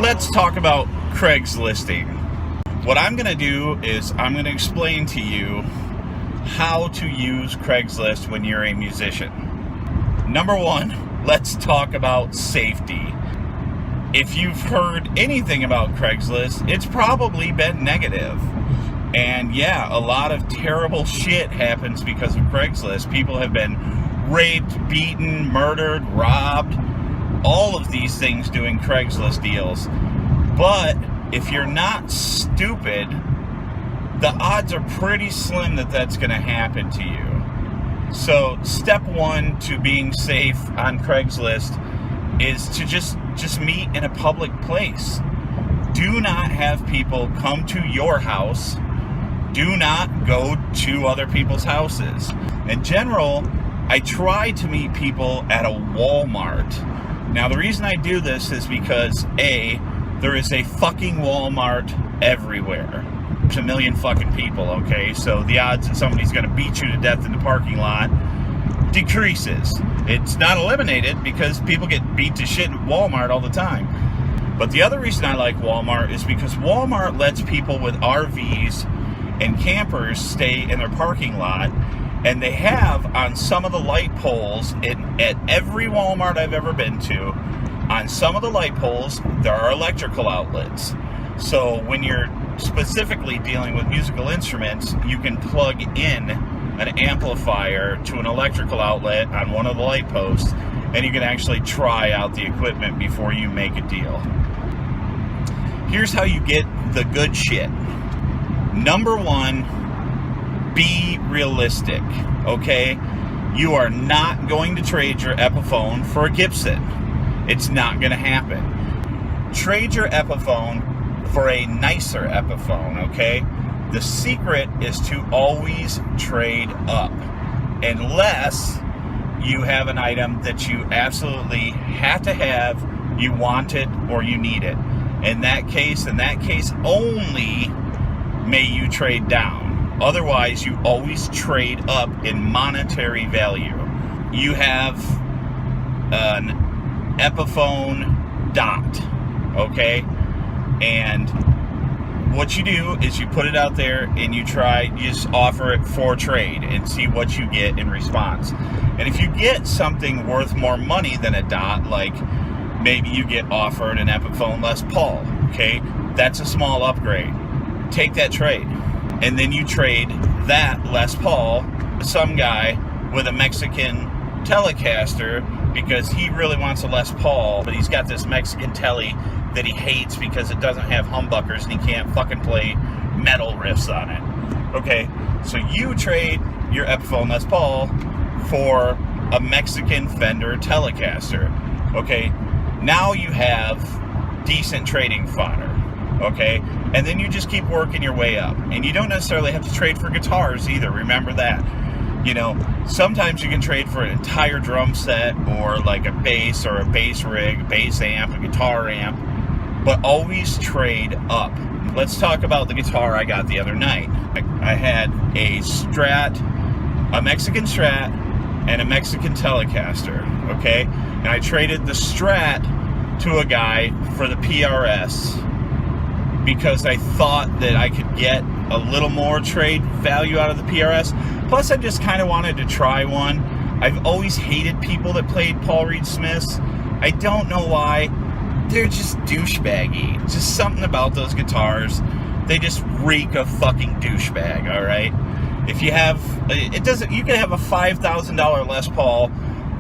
let's talk about Craigslisting. What I'm going to do is I'm going to explain to you how to use Craigslist when you're a musician. Number one, let's talk about safety. If you've heard anything about Craigslist, it's probably been negative. And yeah, a lot of terrible shit happens because of Craigslist. People have been raped, beaten, murdered, robbed, all of these things doing Craigslist deals. But if you're not stupid, the odds are pretty slim that that's going to happen to you. So step one to being safe on Craigslist is to just meet in a public place. Do not have people come to your house. Do not go to other people's houses. In general, I try to meet people at a Walmart. Now, the reason I do this is because, A, there is a fucking Walmart everywhere. There's a million fucking people, okay? So the odds that somebody's going to beat you to death in the parking lot decreases. It's not eliminated because people get beat to shit in Walmart all the time. But the other reason I like Walmart is because Walmart lets people with RVs and campers stay in their parking lot. And they have on some of the light poles at every Walmart I've ever been to, on some of the light poles, there are electrical outlets. So when you're specifically dealing with musical instruments, you can plug in an amplifier to an electrical outlet on one of the light posts, and you can actually try out the equipment before you make a deal. Here's how you get the good shit. Number one, be realistic, okay? You are not going to trade your Epiphone for a Gibson. It's not going to happen. Trade your Epiphone for a nicer Epiphone, okay? The secret is to always trade up, unless you have an item that you absolutely have to have, you want it, or you need it. In that case only may you trade down. Otherwise, you always trade up in monetary value. You have an Epiphone Dot, okay? And what you do is you put it out there and you just offer it for trade and see what you get in response. And if you get something worth more money than a Dot, like maybe you get offered an Epiphone Les Paul, okay? That's a small upgrade. Take that trade. And then you trade that Les Paul to some guy with a Mexican Telecaster because he really wants a Les Paul, but he's got this Mexican Tele that he hates because it doesn't have humbuckers and he can't fucking play metal riffs on it. Okay, so you trade your Epiphone Les Paul for a Mexican Fender Telecaster. Okay, now you have decent trading fodder. Okay, and then you just keep working your way up, and you don't necessarily have to trade for guitars either. Remember that. You know, sometimes you can trade for an entire drum set or like a bass or a bass rig, bass amp, a guitar amp, but always trade up. Let's talk about the guitar I got the other night. I had a Strat, a Mexican Strat, and a Mexican Telecaster, okay? And I traded the Strat to a guy for the PRS because I thought that I could get a little more trade value out of the PRS. Plus, I just kind of wanted to try one. I've always hated people that played Paul Reed Smiths. I don't know why. They're just douchebaggy. Just something about those guitars. They just reek of fucking douchebag, alright? If you have, you can have a $5,000 Les Paul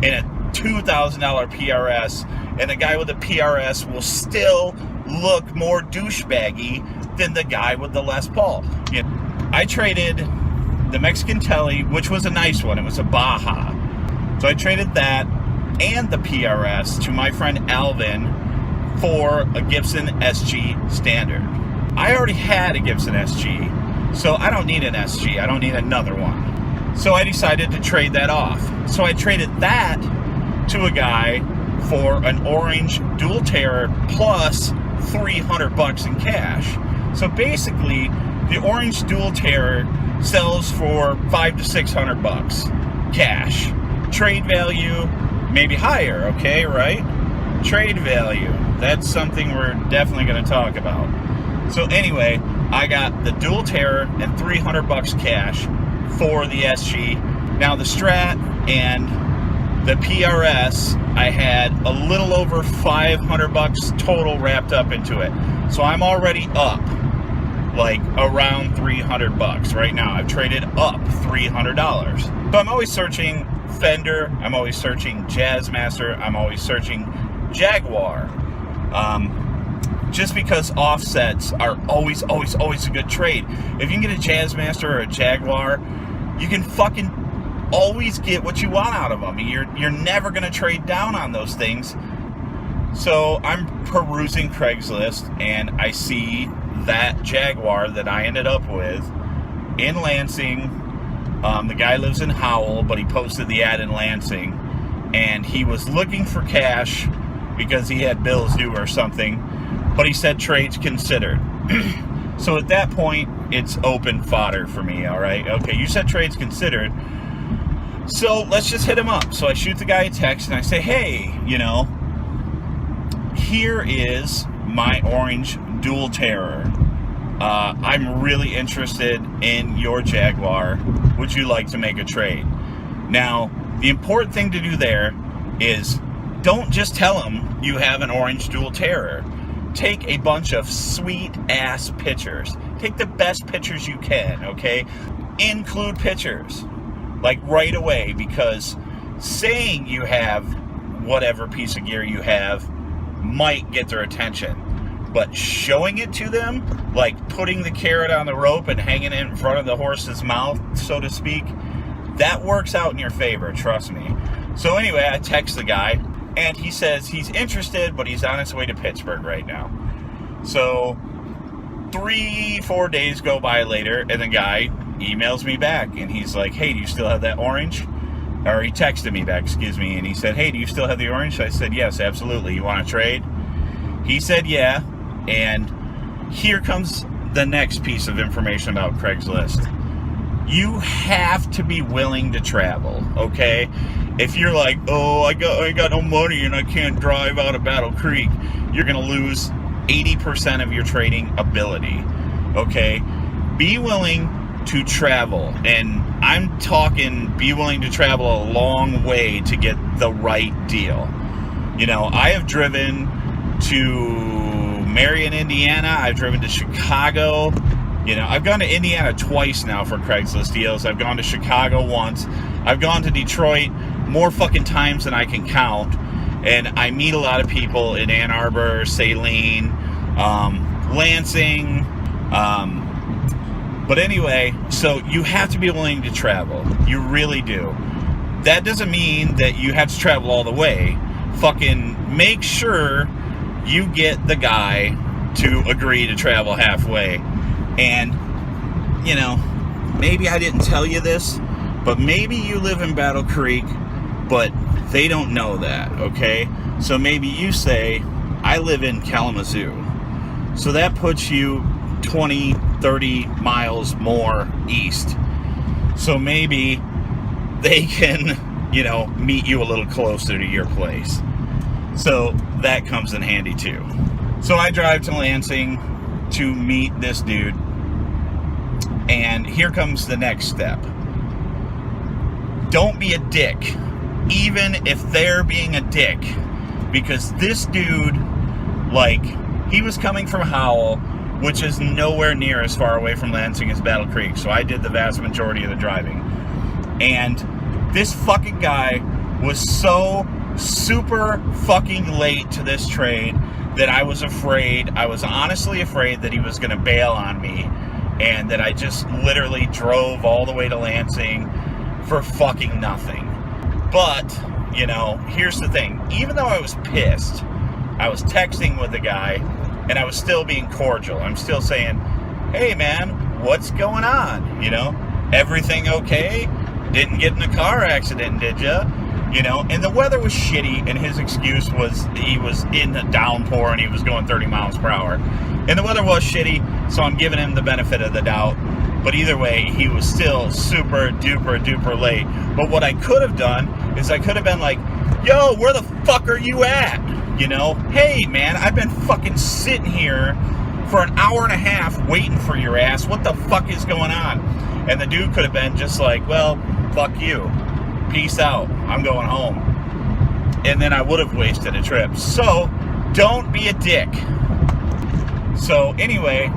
and a $2,000 PRS, and the guy with the PRS will still look more douchebaggy than the guy with the Les Paul. You know, I traded the Mexican Tele, which was a nice one. It was a Baja. So I traded that and the PRS to my friend Alvin for a Gibson SG Standard. I already had a Gibson SG, so I don't need an SG. I don't need another one. So I decided to trade that off. So I traded that to a guy for an orange dual terror plus $300 in cash. So basically, the orange dual terror sells for $500 to $600 cash. Trade value maybe higher, okay, right? Trade value. That's something we're definitely going to talk about. So anyway, I got the dual terror and $300 cash for the SG. Now the Strat and the PRS, I had a little over $500 total wrapped up into it. So I'm already up like around $300 right now. I've traded up $300. So I'm always searching Fender, I'm always searching Jazzmaster, I'm always searching Jaguar. Just because offsets are always a good trade. If you can get a Jazzmaster or a Jaguar, you can fucking always get what you want out of them. You're never going to trade down on those things. So I'm perusing Craigslist, and I see that Jaguar that I ended up with in Lansing. The guy lives in Howell, but he posted the ad in Lansing, and he was looking for cash because he had bills due or something, but he said trades considered. So at that point, it's open fodder for me, all right? Okay, you said trades considered, so let's just hit him up. So I shoot the guy a text, and I say, hey, you know, here is my orange dual terror. I'm really interested in your Jaguar. Would you like to make a trade? Now, the important thing to do there is don't just tell them you have an orange dual terror. Take a bunch of sweet-ass pictures. Take the best pictures you can, okay? Include pictures, like right away, because saying you have whatever piece of gear you have might get their attention. But showing it to them, like putting the carrot on the rope and hanging it in front of the horse's mouth, so to speak, that works out in your favor, trust me. So anyway, I text the guy, and he says he's interested, but he's on his way to Pittsburgh right now. So 3-4 days go by later, and the guy emails me back, and he's like, hey, do you still have that orange? Or he texted me back, excuse me, and he said, hey, do you still have the orange? I said, yes, absolutely. You want to trade? He said, yeah. And here comes the next piece of information about Craigslist. You have to be willing to travel, okay? If you're like, oh, I got no money and I can't drive out of Battle Creek, you're going to lose 80% of your trading ability, okay? Be willing to travel, and I'm talking be willing to travel a long way to get the right deal. You know, I have driven to Marion, Indiana. I've driven to Chicago. You know, I've gone to Indiana twice now for Craigslist deals. I've gone to Chicago once. I've gone to Detroit more fucking times than I can count. And I meet a lot of people in Ann Arbor, Saline, Lansing. But anyway, so you have to be willing to travel. You really do. That doesn't mean that you have to travel all the way. Fucking make sure you get the guy to agree to travel halfway. And, you know, maybe I didn't tell you this, but maybe you live in Battle Creek, but they don't know that, okay? So maybe you say, I live in Kalamazoo. So that puts you 20, 30 miles more east. So maybe they can, you know, meet you a little closer to your place. So that comes in handy too. So I drive to Lansing to meet this dude, and here comes the next step. Don't be a dick, even if they're being a dick, because this dude, like, he was coming from Howell, which is nowhere near as far away from Lansing as Battle Creek, so I did the vast majority of the driving. And this fucking guy was so super fucking late to this trade that I was honestly afraid that he was going to bail on me, and that I just literally drove all the way to Lansing for fucking nothing. But, you know, here's the thing. Even though I was pissed, I was texting with the guy, and I was still being cordial. I'm still saying, hey man, what's going on? You know, everything okay? Didn't get in a car accident, did ya? You know, and the weather was shitty, and his excuse was he was in a downpour and he was going 30 miles per hour. And the weather was shitty, so I'm giving him the benefit of the doubt. But either way, he was still super duper late. But what I could have done is I could have been like, yo, where the fuck are you at? You know, hey man, I've been fucking sitting here for an hour and a half waiting for your ass. What the fuck is going on? And the dude could have been just like, well, fuck you. Peace out. I'm going home. And then I would have wasted a trip. So, don't be a dick. So, anyway,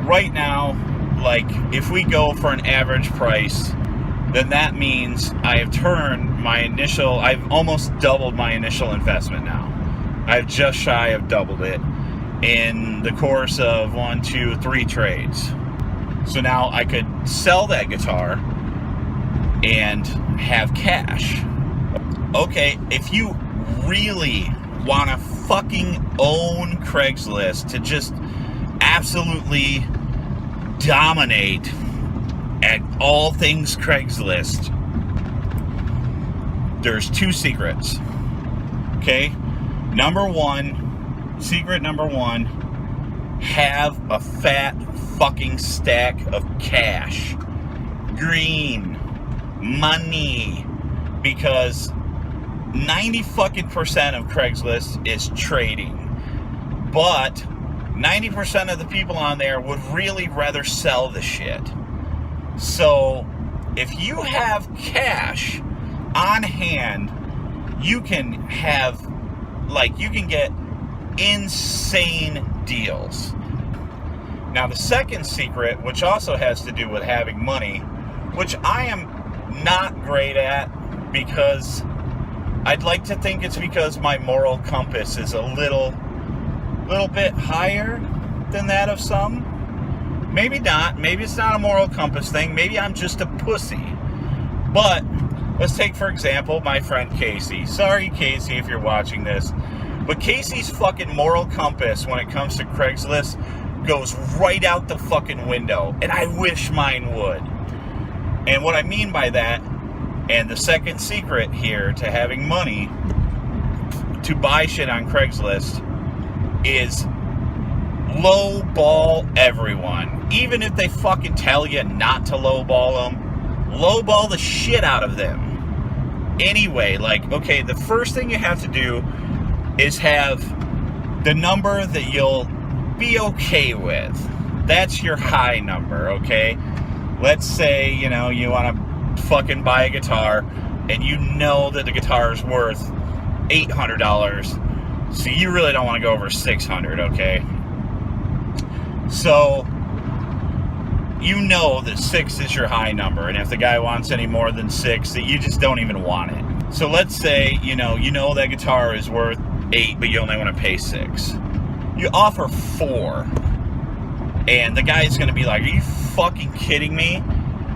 right now, like, if we go for an average price, then that means I have I've almost doubled my initial investment now. I've just shy of doubled it in the course of 1, 2, 3 trades. So now I could sell that guitar and have cash. Okay, if you really want to fucking own Craigslist, to just absolutely dominate at all things Craigslist, there's 2 secrets. Okay? Secret number one, have a fat fucking stack of cash. Green money. Because 90% of Craigslist is trading. But 90% of the people on there would really rather sell the shit. So, if you have cash on hand, you can get insane deals. Now, the second secret, which also has to do with having money, which I am not great at, because I'd like to think it's because my moral compass is a little bit higher than that of some. Maybe not. Maybe it's not a moral compass thing. Maybe I'm just a pussy. But let's take, for example, my friend Casey. Sorry, Casey, if you're watching this. But Casey's fucking moral compass when it comes to Craigslist goes right out the fucking window. And I wish mine would. And what I mean by that, and the second secret here to having money to buy shit on Craigslist, is lowball everyone. Even if they fucking tell you not to lowball them, lowball the shit out of them. Anyway, like, okay, the first thing you have to do is have the number that you'll be okay with. That's your high number, okay? Let's say, you know, you want to fucking buy a guitar, and you know that the guitar is worth $800, so you really don't want to go over $600, okay? So, you know that 6 is your high number, and if the guy wants any more than 6, that you just don't even want it. So let's say, you know that guitar is worth 8, but you only want to pay 6. You offer 4, and the guy's going to be like, are you fucking kidding me?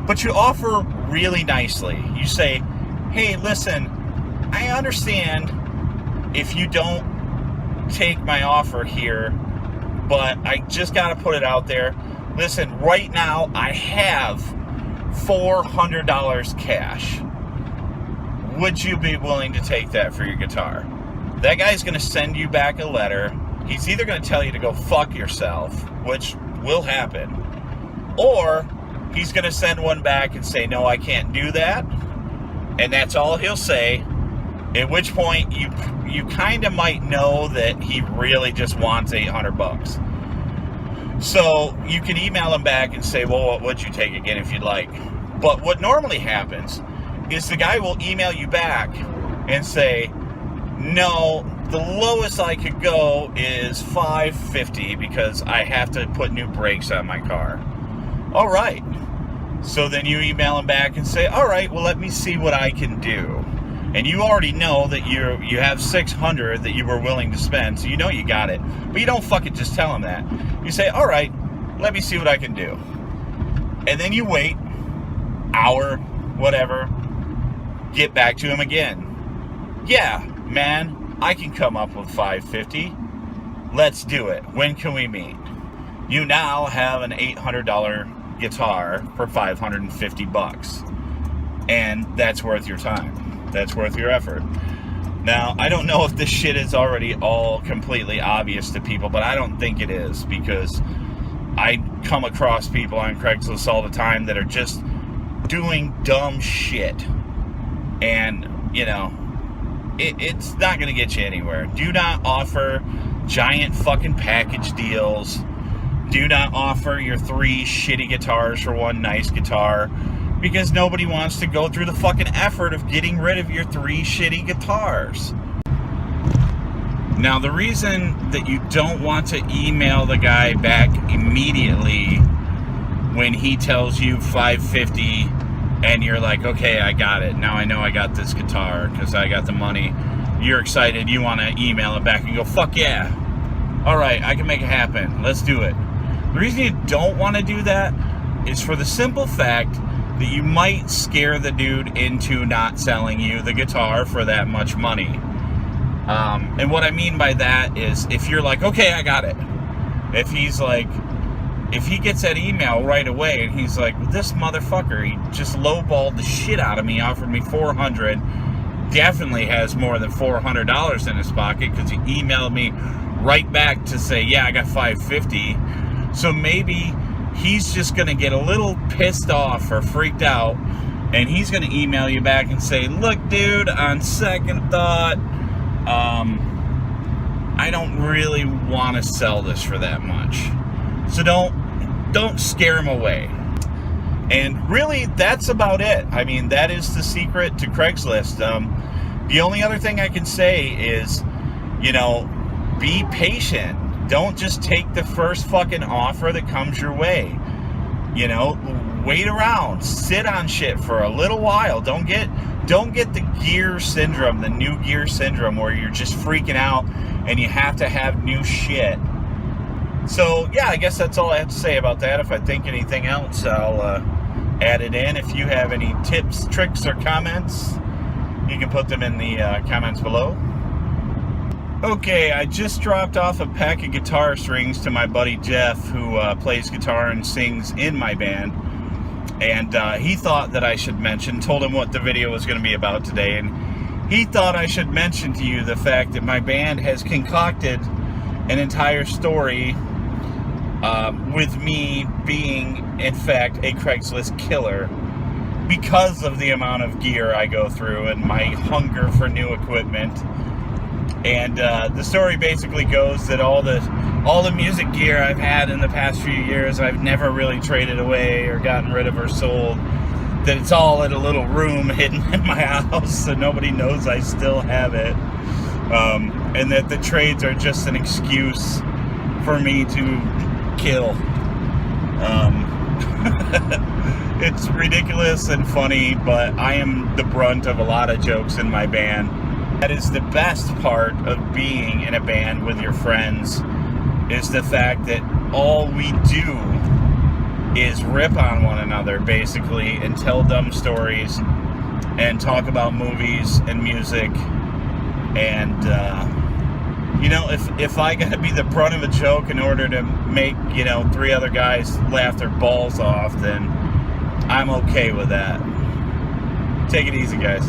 But you offer really nicely. You say, hey, listen, I understand if you don't take my offer here, but I just got to put it out there. Listen, right now I have $400 cash. Would you be willing to take that for your guitar? That guy's going to send you back a letter. He's either going to tell you to go fuck yourself, which will happen, or he's going to send one back and say, no, I can't do that. And that's all he'll say. At which point you kind of might know that he really just wants $800. So you can email him back and say, well, what would you take again if you'd like? But what normally happens is the guy will email you back and say, no, the lowest I could go is $550 because I have to put new brakes on my car. All right. So then you email him back and say, all right, well, let me see what I can do. And you already know that you have $600 that you were willing to spend, so you know you got it. But you don't fucking just tell him that. You say, all right, let me see what I can do. And then you wait, hour, whatever, get back to him again. Yeah, man, I can come up with $550. Let's do it. When can we meet? You now have an $800 guitar for $550. And that's worth your time. That's worth your effort. Now, I don't know if this shit is already all completely obvious to people, but I don't think it is, because I come across people on Craigslist all the time that are just doing dumb shit. And, you know, it's not going to get you anywhere. Do not offer giant fucking package deals. Do not offer your 3 shitty guitars for 1 nice guitar, because nobody wants to go through the fucking effort of getting rid of your 3 shitty guitars. Now, the reason that you don't want to email the guy back immediately when he tells you $550 and you're like, okay, I got it. Now I know I got this guitar because I got the money. You're excited. You want to email it back and go, fuck yeah. All right, I can make it happen. Let's do it. The reason you don't want to do that is for the simple fact that you might scare the dude into not selling you the guitar for that much money. And what I mean by that is, if you're like, okay, I got it. If he gets that email right away and he's like, this motherfucker, he just lowballed the shit out of me, offered me $400, definitely has more than $400 in his pocket because he emailed me right back to say, yeah, I got $550. So maybe he's just going to get a little pissed off or freaked out, and he's going to email you back and say, look, dude, on second thought, I don't really want to sell this for that much. So don't scare him away. And really, that's about it. I mean, that is the secret to Craigslist. The only other thing I can say is, be patient. Don't just take the first fucking offer that comes your way. Wait around. Sit on shit for a little while. Don't get the gear syndrome, the new gear syndrome, where you're just freaking out and you have to have new shit. So, yeah, I guess that's all I have to say about that. If I think anything else, I'll add it in. If you have any tips, tricks, or comments, you can put them in the comments below. Okay, I just dropped off a pack of guitar strings to my buddy Jeff, who plays guitar and sings in my band. And he thought that I should mention, told him what the video was going to be about today, and he thought I should mention to you the fact that my band has concocted an entire story with me being, in fact, a Craigslist killer because of the amount of gear I go through and my hunger for new equipment. And the story basically goes that all the music gear I've had in the past few years, I've never really traded away or gotten rid of or sold. That it's all in a little room hidden in my house, so nobody knows I still have it. And that the trades are just an excuse for me to kill. It's ridiculous and funny, but I am the brunt of a lot of jokes in my band. That is the best part of being in a band with your friends, is the fact that all we do is rip on one another, basically, and tell dumb stories and talk about movies and music. And if I gotta be the brunt of a joke in order to make 3 other guys laugh their balls off, then I'm okay with that. Take it easy, guys.